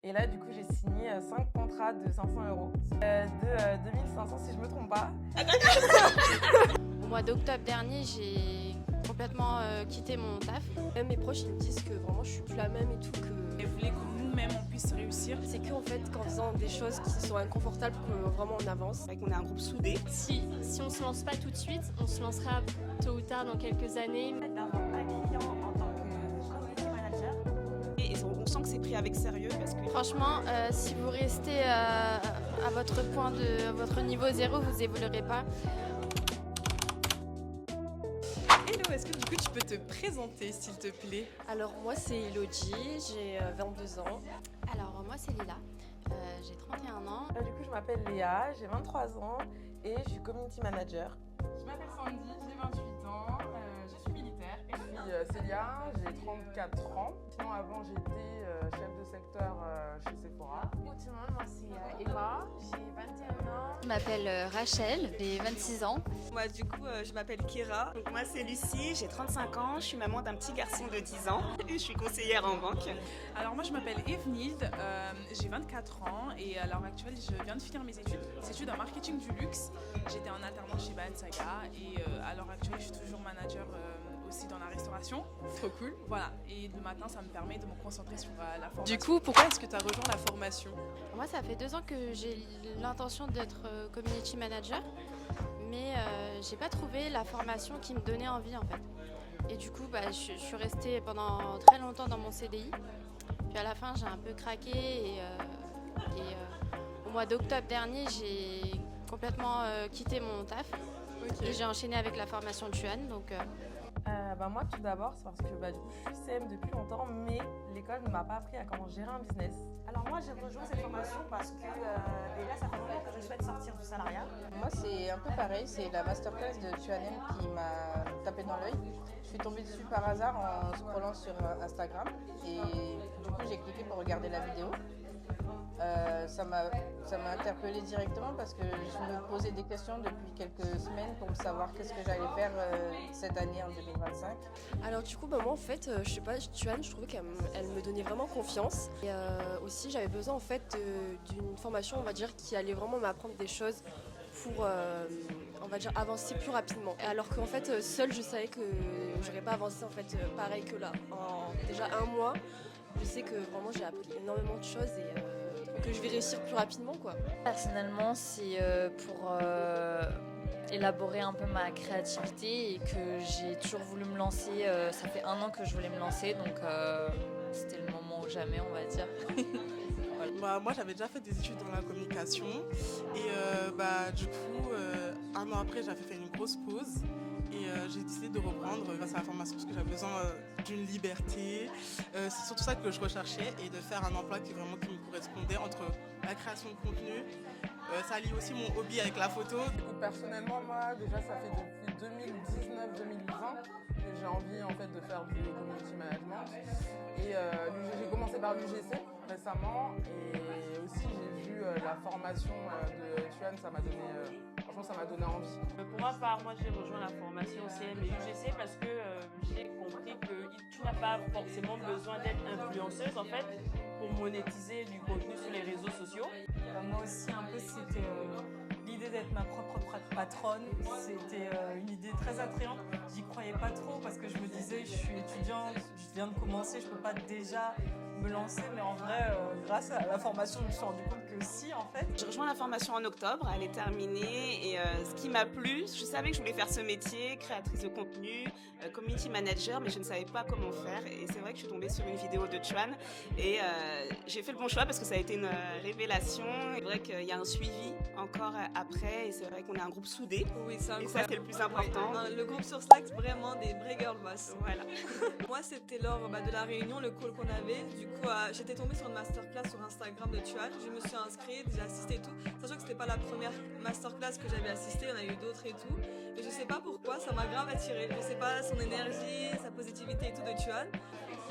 Et là, du coup, j'ai signé 5 contrats de 500 €, de 2500 si je me trompe pas. Au mois d'octobre dernier, j'ai complètement quitté mon taf. Même mes proches, ils me disent que vraiment je suis plus la même et tout, que Elle voulait que nous-mêmes on puisse réussir. c'est qu'en fait qu'en faisant des choses qui sont inconfortables que vraiment on avance. Qu'on est un groupe soudé. Si on se lance pas tout de suite, on se lancera tôt ou tard dans quelques années. D'avoir un client en tant que community manager. Et on sent que c'est pris avec sérieux parce que Franchement, si vous restez à votre point de votre niveau zéro, vous évoluerez pas. Hello, est-ce que du coup tu peux te présenter s'il te plaît? Alors moi c'est Elodie, j'ai 22 ans. Alors moi c'est Lila, j'ai 31 ans. Du coup, je m'appelle Léa, j'ai 23 ans et je suis community manager. Je m'appelle Sandy, j'ai 28 ans, je suis militaire. Je suis Célia, j'ai 34 ans. Sinon, avant, j'étais chef de secteur chez Sephora. Bonjour tout le monde, moi c'est Emma, j'ai 21 ans. Je m'appelle Rachel, j'ai 26 ans. moi du coup je m'appelle Kira. Donc, moi c'est Lucie, j'ai 35 ans, je suis maman d'un petit garçon de 10 ans et je suis conseillère en banque. Alors moi je m'appelle Evenilde, j'ai 24 ans et à l'heure actuelle je viens de finir mes études en marketing du luxe. J'étais en alternance chez Balenciaga et à l'heure actuelle je suis toujours manager aussi dans la restauration. Trop cool. Voilà, et le matin ça me permet de me concentrer sur la formation. Du coup, pourquoi est-ce que tu as rejoint la formation? Moi ça fait 2 ans que j'ai l'intention d'être community manager, mais j'ai pas trouvé la formation qui me donnait envie en fait. Et du coup je suis restée pendant très longtemps dans mon CDI. Puis à la fin j'ai un peu craqué et au mois d'octobre dernier j'ai complètement quitté mon taf. Et j'ai enchaîné avec la formation de Chuan. Donc, Moi, tout d'abord, c'est parce que du coup, je suis CM depuis longtemps, mais l'école ne m'a pas appris à comment gérer un business. Alors moi j'ai rejoint cette formation parce que déjà ça fait longtemps que je souhaite sortir du salariat. Moi, c'est un peu pareil, c'est la masterclass de Tuanem qui m'a tapé dans l'œil. Je suis tombée dessus par hasard en scrollant sur Instagram et du coup, j'ai cliqué pour regarder la vidéo. Ça m'a interpellée directement parce que je me posais des questions depuis quelques semaines pour savoir qu'est-ce que j'allais faire cette année en 2025. Alors du coup moi en fait je sais pas, Tuan, je trouvais qu'elle me donnait vraiment confiance. Et aussi j'avais besoin en fait d'une formation on va dire qui allait vraiment m'apprendre des choses pour on va dire avancer plus rapidement. Alors qu'en fait seule je savais que j'aurais pas avancé en fait pareil que là. En déjà un mois, je sais que vraiment j'ai appris énormément de choses et que je vais réussir plus rapidement quoi. Personnellement, c'est pour élaborer un peu ma créativité et que j'ai toujours voulu me lancer. Ça fait 1 an que je voulais me lancer, donc c'était le moment ou jamais, on va dire. Voilà. Moi j'avais déjà fait des études dans la communication et du coup 1 an après j'avais fait une grosse pause et j'ai décidé de reprendre grâce à la formation parce que j'avais besoin d'une liberté. C'est surtout ça que je recherchais et de faire un emploi qui me correspondait entre la création de contenu. Ça lie aussi mon hobby avec la photo. Du coup, personnellement, moi, déjà, ça fait depuis 2019-2020 que j'ai envie en fait de faire du community management. Et j'ai commencé par l'UGC récemment et aussi j'ai vu la formation de Tuan, ça m'a donné, franchement, ça m'a donné envie. Pour ma part, moi j'ai rejoint la formation CM et UGC parce que j'ai compris que tu n'as pas forcément besoin d'être influenceuse en fait pour monétiser du contenu sur les réseaux sociaux. Moi aussi un peu c'était l'idée d'être ma propre patronne, c'était une idée très attrayante. J'y croyais pas trop parce que je me disais je suis étudiante, je viens de commencer, je peux pas déjà me lancer, mais en vrai grâce à la formation je me suis rendu compte que si en fait. J'ai rejoint la formation en octobre, elle est terminée et ce qui m'a plu, je savais que je voulais faire ce métier, créatrice de contenu, community manager, mais je ne savais pas comment faire et c'est vrai que je suis tombée sur une vidéo de Chuan et j'ai fait le bon choix parce que ça a été une révélation. C'est vrai qu'il y a un suivi encore après et c'est vrai qu'on est un groupe soudé. Oui, c'est et ça c'est le plus important. Le groupe sur Slack, c'est vraiment des vrais girl boss. Voilà. Moi, c'était lors de la réunion, le call qu'on avait. Du coup, j'étais tombée sur une masterclass sur Instagram de Tuan. Je me suis inscrite, j'ai assisté et tout. Sachant que c'était pas la première masterclass que j'avais assistée, il y en a eu d'autres et tout. Mais je sais pas pourquoi, ça m'a grave attirée. Je sais pas, son énergie, sa positivité et tout de Tuan.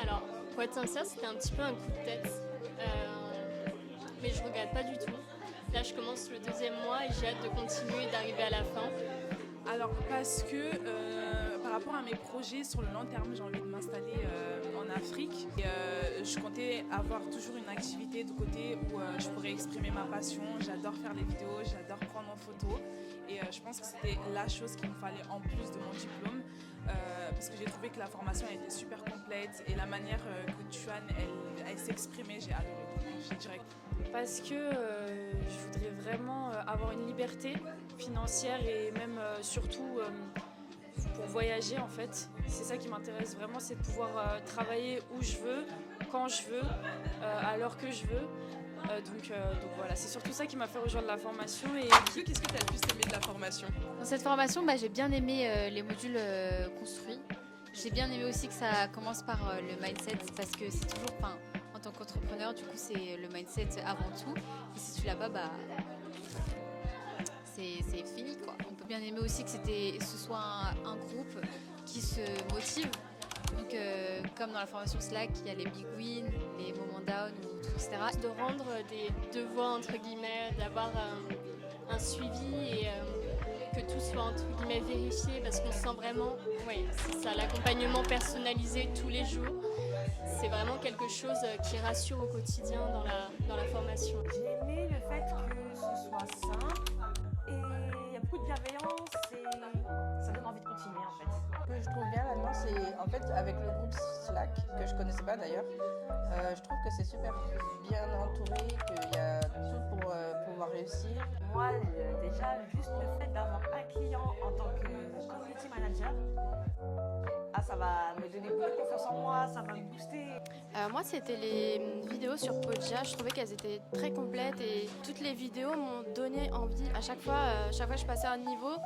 Alors, pour être sincère, c'était un petit peu un coup de tête. Mais je regrette pas du tout. Là, je commence le 2e mois et j'ai hâte de continuer et d'arriver à la fin. Alors parce que par rapport à mes projets sur le long terme, j'ai envie de m'installer en en Afrique. Et, je comptais avoir toujours une activité de côté où je pourrais exprimer ma passion. J'adore faire les vidéos, j'adore prendre en photo. Et je pense que c'était la chose qu'il me fallait en plus de mon diplôme. Parce que j'ai trouvé que la formation était super complète et la manière que Tuan elle s'exprimait, j'ai adoré. J'ai direct. Parce que je voudrais vraiment avoir une liberté financière et même surtout pour voyager en fait. C'est ça qui m'intéresse vraiment, c'est de pouvoir travailler où je veux, quand je veux, à l'heure que je veux. Donc voilà, c'est surtout ça qui m'a fait rejoindre la formation. Et qu'est-ce que tu as le plus aimé de la formation? Dans cette formation, j'ai bien aimé les modules construits. J'ai bien aimé aussi que ça commence par le mindset parce que c'est toujours, en tant qu'entrepreneur, du coup c'est le mindset avant tout. Et si tu l'as pas, c'est fini quoi. On peut bien aimer aussi que ce soit un groupe qui se motive. Donc comme dans la formation Slack, il y a les big wins, les moments down, etc. De rendre des devoirs entre guillemets, d'avoir un suivi et que tout soit entre guillemets vérifié parce qu'on sent vraiment, c'est ça, l'accompagnement personnalisé tous les jours. C'est vraiment quelque chose qui rassure au quotidien dans la formation. J'ai aimé le fait que ce soit simple et il y a beaucoup de bienveillance et ça donne envie de continuer en fait. Ce que je trouve bien là-dedans, c'est en fait avec le groupe Slack, que je connaissais pas d'ailleurs, je trouve que c'est super bien entouré, qu'il y a tout pour pouvoir réussir. Moi, déjà, juste le fait d'avoir un client en tant que community manager, ça va me donner beaucoup de confiance en moi, ça va me booster. Moi, c'était les vidéos sur Podia. Je trouvais qu'elles étaient très complètes et toutes les vidéos m'ont donné envie. À chaque fois que je passais un niveau,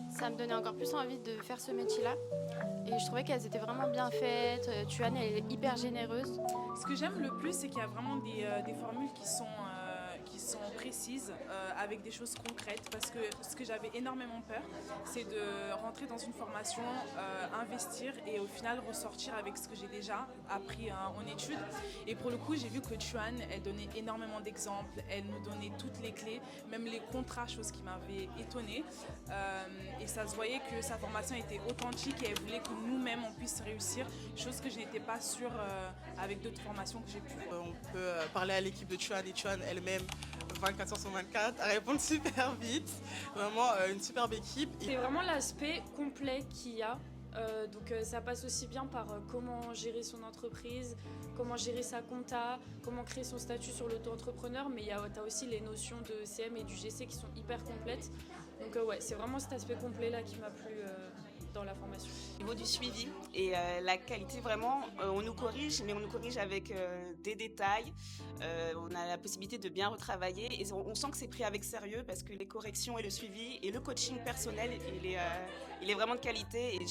ça me donnait encore plus envie de faire ce métier-là. Et je trouvais qu'elles étaient vraiment bien faites. Tuan, elle est hyper généreuse. Ce que j'aime le plus, c'est qu'il y a vraiment des formules qui sont précises, avec des choses concrètes, parce que ce que j'avais énormément peur, c'est de rentrer dans une formation, investir et au final ressortir avec ce que j'ai déjà appris en études. Et pour le coup, j'ai vu que Tuan, elle donnait énormément d'exemples, elle nous donnait toutes les clés, même les contrats, chose qui m'avait étonnée. Et ça se voyait que sa formation était authentique et elle voulait que nous-mêmes on puisse réussir, chose que je n'étais pas sûre avec d'autres formations que j'ai pu. On peut parler à l'équipe de Tuan et Tuan elle-même 24 sur 24, à répondre super vite. Vraiment une superbe équipe. C'est vraiment l'aspect complet qu'il y a. Donc ça passe aussi bien par comment gérer son entreprise, comment gérer sa compta, comment créer son statut sur l'auto-entrepreneur, mais tu as aussi les notions de CM et du GC qui sont hyper complètes. Donc c'est vraiment cet aspect complet là qui m'a plu dans la formation. Au niveau du suivi et la qualité, vraiment, on nous corrige, mais on nous corrige avec des détails. On a la possibilité de bien retravailler et on sent que c'est pris avec sérieux parce que les corrections et le suivi et le coaching personnel, il est vraiment de qualité. Et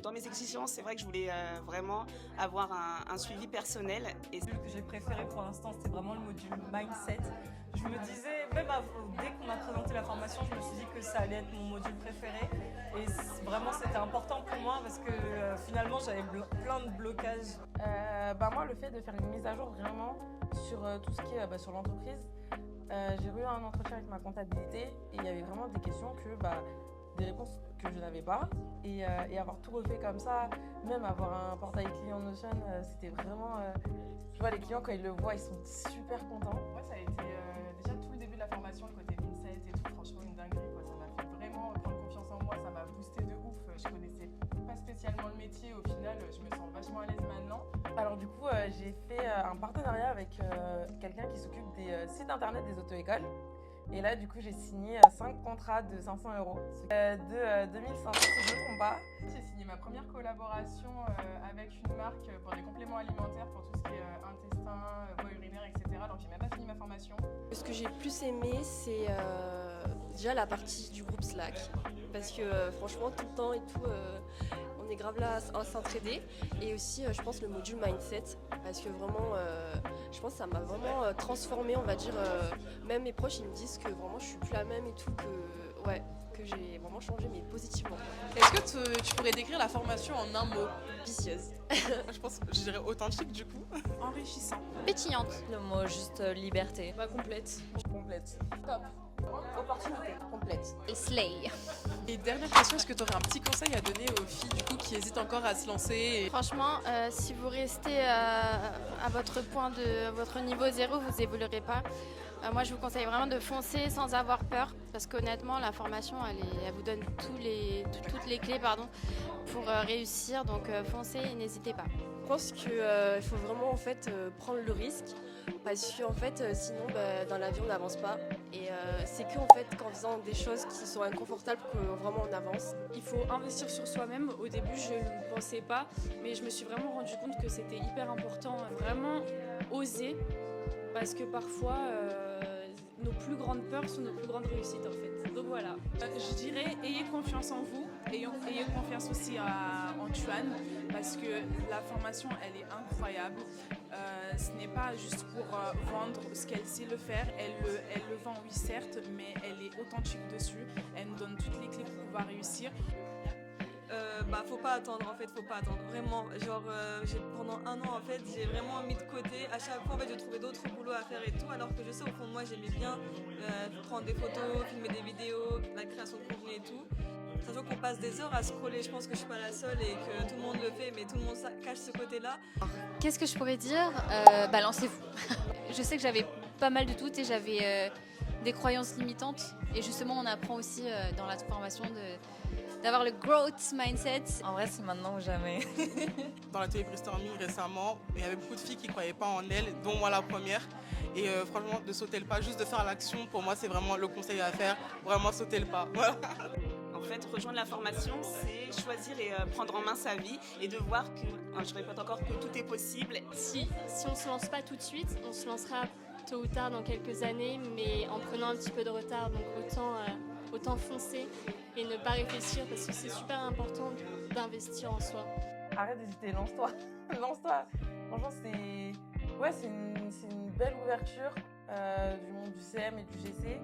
dans mes exigences, c'est vrai que je voulais vraiment avoir un suivi personnel. Et celui que j'ai préféré pour l'instant, c'était vraiment le module Mindset. Je me disais, même dès qu'on a présenté la formation, je me suis dit que ça allait être mon module préféré. Et vraiment, c'était important pour moi parce que finalement, j'avais plein de blocages. Moi, le fait de faire une mise à jour vraiment sur tout ce qui est sur l'entreprise, j'ai eu un entretien avec ma comptabilité et il y avait vraiment des questions des réponses que je n'avais pas. Et avoir tout refait comme ça, même avoir un portail client Notion, c'était vraiment... je vois les clients, quand ils le voient, ils sont super contents. Moi, ça a été déjà tout le début de la formation, le côté mindset et tout, franchement une dinguerie quoi. Ça m'a fait vraiment prendre confiance en moi, ça m'a boosté de ouf. Je connaissais pas spécialement le métier, au final je me sens vachement à l'aise maintenant. Alors du coup, j'ai fait un partenariat avec quelqu'un qui s'occupe des sites internet des auto-écoles. Et là, du coup, j'ai signé 5 contrats de 500 €, de 2500 si je ne me trompe pas. J'ai signé ma première collaboration avec une marque pour des compléments alimentaires pour tout ce qui est intestin, voie urinaire, etc. Donc j'ai même pas fini ma formation. Ce que j'ai plus aimé, c'est déjà la partie du groupe Slack. Parce que franchement, tout le temps et tout, on est grave là à s'entraider. Et aussi, je pense, le module Mindset. Parce que vraiment, je pense que ça m'a vraiment transformée, on va dire. Même mes proches, ils me disent que vraiment, je suis plus la même et tout. Que j'ai vraiment changé, mais positivement. Est-ce que tu pourrais décrire la formation en un mot? Vicieuse. Je pense que je dirais authentique du coup. Enrichissant. Pétillante. Le mot juste liberté. Complète. Complète. Top. opportunité. Complète. Et slay. Et dernière question, est-ce que tu aurais un petit conseil à donner aux filles du coup qui hésitent encore à se lancer Franchement, si vous restez à votre point à votre niveau zéro, vous évoluerez pas. Moi, je vous conseille vraiment de foncer sans avoir peur, parce qu'honnêtement, la formation, elle vous donne toutes les clés pour réussir. Donc, foncez et n'hésitez pas. Je pense qu'il faut vraiment en fait prendre le risque parce que en fait sinon dans la vie on n'avance pas et c'est que en fait qu'en faisant des choses qui sont inconfortables que vraiment on avance. Il faut investir sur soi-même. Au début, je ne pensais pas, mais je me suis vraiment rendu compte que c'était hyper important. Vraiment oser, parce que parfois, nos plus grandes peurs sont nos plus grandes réussites en fait. Donc voilà. Je dirais, ayez confiance en vous, ayez confiance aussi en Tuan, parce que la formation, elle est incroyable. Ce n'est pas juste pour vendre ce qu'elle sait le faire. Elle le vend, oui, certes, mais elle est authentique dessus. Elle nous donne toutes les clés pour pouvoir réussir. Faut pas attendre en fait, faut pas attendre vraiment. Genre pendant un an en fait, j'ai vraiment mis de côté. À chaque fois en fait, je trouvais d'autres boulots à faire et tout, alors que je sais au fond de moi j'aimais bien prendre des photos, filmer des vidéos, la création de contenu et tout. Sachant qu'on passe des heures à scroller, je pense que je suis pas la seule et que tout le monde le fait, mais tout le monde cache ce côté-là. Qu'est-ce que je pourrais dire Lancez-vous. Je sais que j'avais pas mal de doutes et j'avais des croyances limitantes. Et justement, on apprend aussi dans la formation d'avoir le growth mindset. En vrai, c'est maintenant ou jamais. Dans l'atelier brainstorming récemment, il y avait beaucoup de filles qui ne croyaient pas en elles, dont moi la première. Et franchement, de sauter le pas, juste de faire l'action, pour moi, c'est vraiment le conseil à faire. Vraiment sauter le pas. Voilà. En fait, rejoindre la formation, c'est choisir et prendre en main sa vie et de voir que, je répète encore, que tout est possible. Si on ne se lance pas tout de suite, on se lancera tôt ou tard dans quelques années, mais en prenant un petit peu de retard, donc autant foncer et ne pas réfléchir parce que c'est super important d'investir en soi. Arrête d'hésiter, lance-toi. Lance-toi. Franchement, c'est une belle ouverture du monde du CM et du GC.